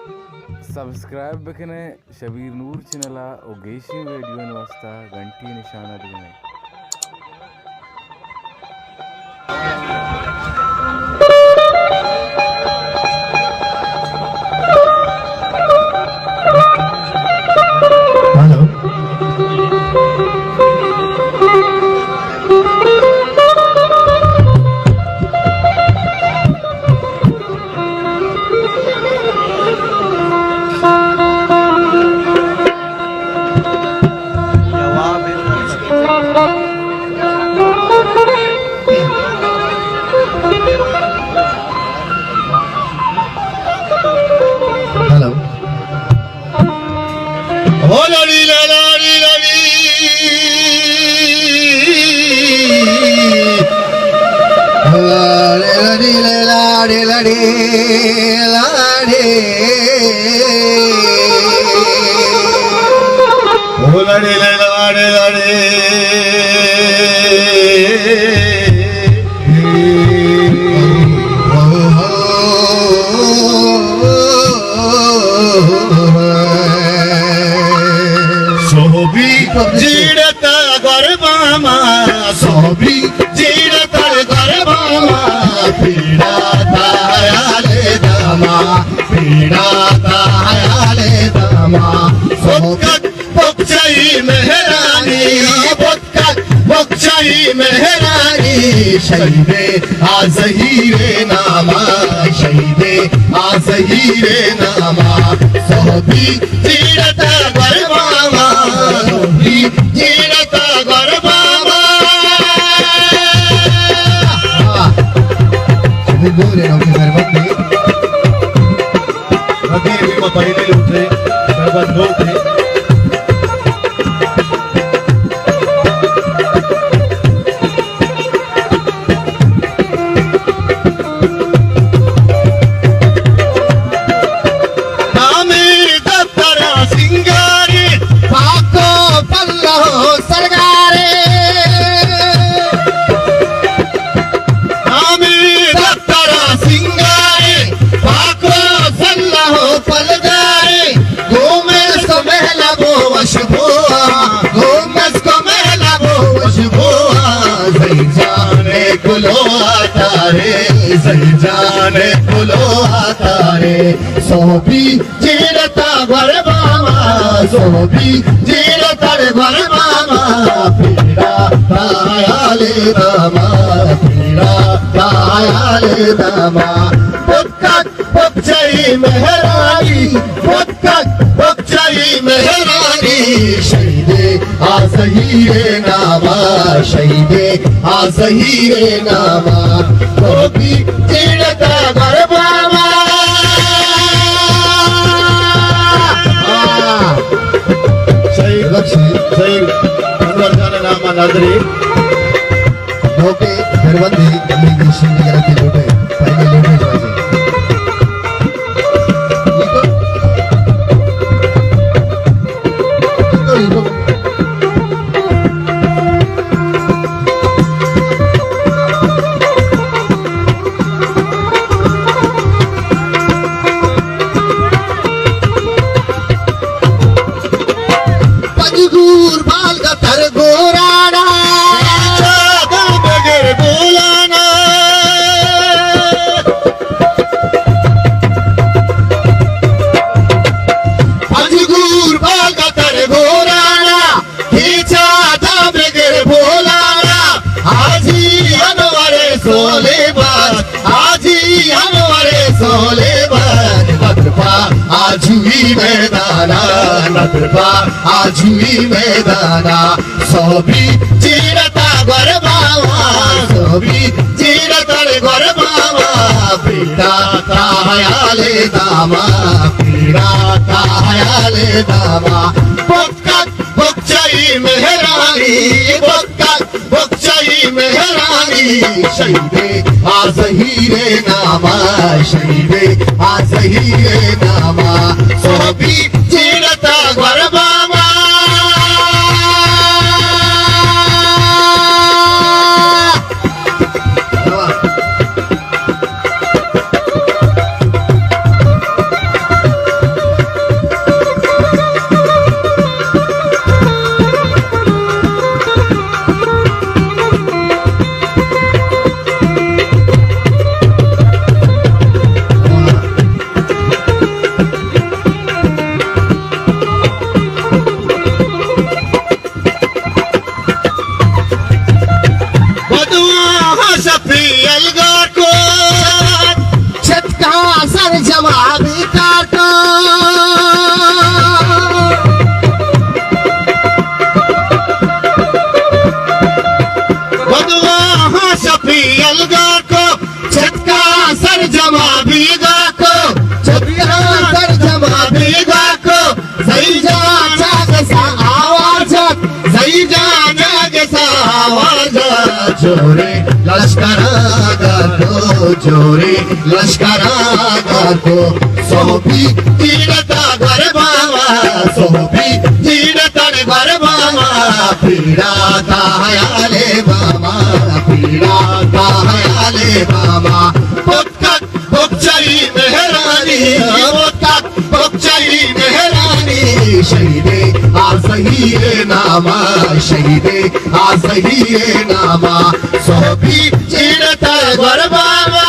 Subscribe बकने Shabir नूर चैनला और गेशी video वास्ता घंटी निशाना दिने शहीदे आज हीरे नामा शहीदे आज हीरे नामा सोहबी जीरता गरबामा सोहबी जीरता गरबामा शुभ गोरे नौके गरबते अभी भी पहिले उठे गरबत होते जाने पुलो तारे सोबी जीरता गरबामा सोबी जीरता गरबामा पीड़ा तायाले दामा पीड़ा तायाले दामा पुक्कत पुक्चई मेहरानी पुक्कत पुक्चई मेहरानी शहीदे आज हीरे नामा शहीदे आज हीरे नामा सोबी जीरता गरबामा शहीद लक्ष्मी शहीद अनवर नामा नादरी लोके घरबंदी गली शिंग वगैरह के लोटे पहले लोटे जाए आजुई मैदाना नदरबा आजुई मैदाना सोबी जीरता गरबावा सोबी जीरता गरबावा पीड़ा तायाले दामा पीड़ा तायाले दामा बुक्कत बुक्चई मेहरानी बुक्कत बुक्चई मेहरानी शहीदे आज हीरे नामा शहीदे आज हीरे नामा सोबी जीरता गरबामा जोरे लष्करागातो सोबी तीरता गरबावा सोबी तीरता गरबावा पीड़ाता हयाले बाबा पीड़ाता हयाले बाबा पक्का पक्चाई मेहरानी पक्का पक्चाई मेहरानी शहीदे आजहिए नामा शहीदे आजहिए नामा सोबी तीरता गरबावा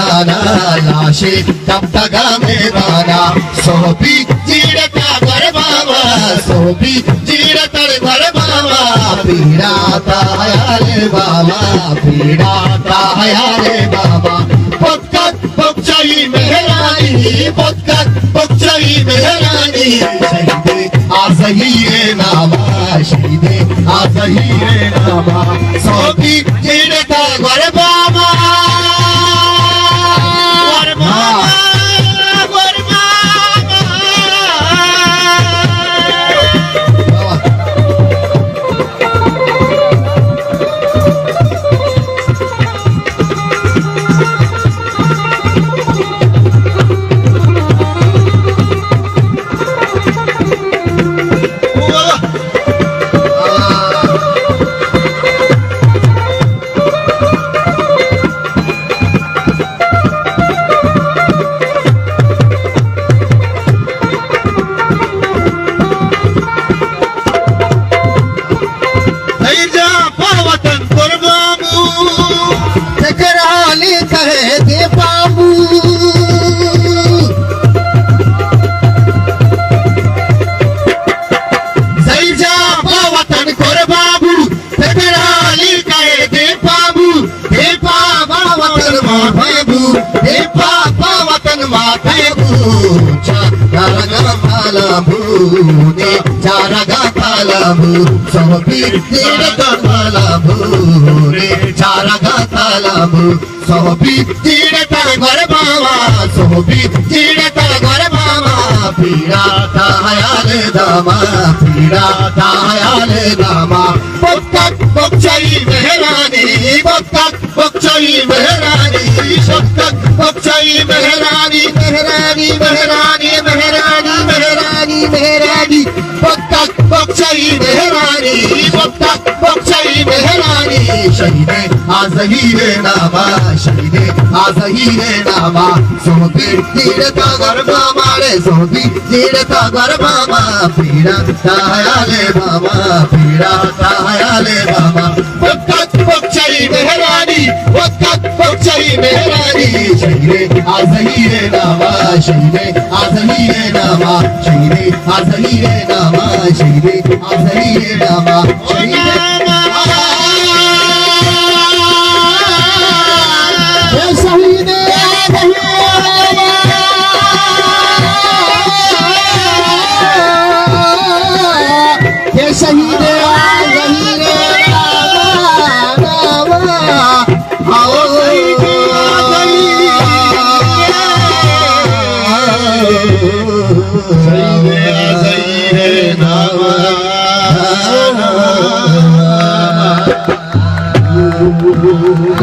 लाशे टपटगा मैदाना सोबी जीड़ता घर बाबा सोबी जीड़ता घर बाबा पीड़ाता हयाले बाबा पीड़ाता हयाले बाबा पक्का पक्चाई मेहरानी पक्का पक्चाई मेहरानी शहीदे आजहिए नामा शहीदे आजहिए नामा सोबी जीड़ता घर बाबा सोबी जीड़ता घर बाबा सोबी जीड़ता घर बाबा पीड़ाता हयाले दामा पीड़ाता हयाले दामा पक्का पक्चाई मेहरानी पक्का पक्चाई मेहरानी पक्का पक्चाई मेहरानी मेहरानी मेहरानी मेहरानी मेहरानी मेहरानी पक्का पक्चाई मेहरानी पक्का पक्चाई मेहरानी शहीदे आजहिए नामा शहीदे आजहिए नामा सोबी तीरता गरबा मारे सोबी तीरता गरबा मा पीड़ाता हयाले बाबा पीड़ाता हयाले बाबा पक्का पक्चाई मेहरानी पक्का पक्चाई मेहरानी शहीदे आजहिए नामा शहीदे आजहिए नामा शहीदे आजहिए नामा शहीदे आजहिए नामा शहीदे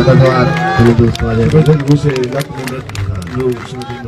Mata doa dulu tuh semuanya. Sebenarnya gue sih nak menurut lu seperti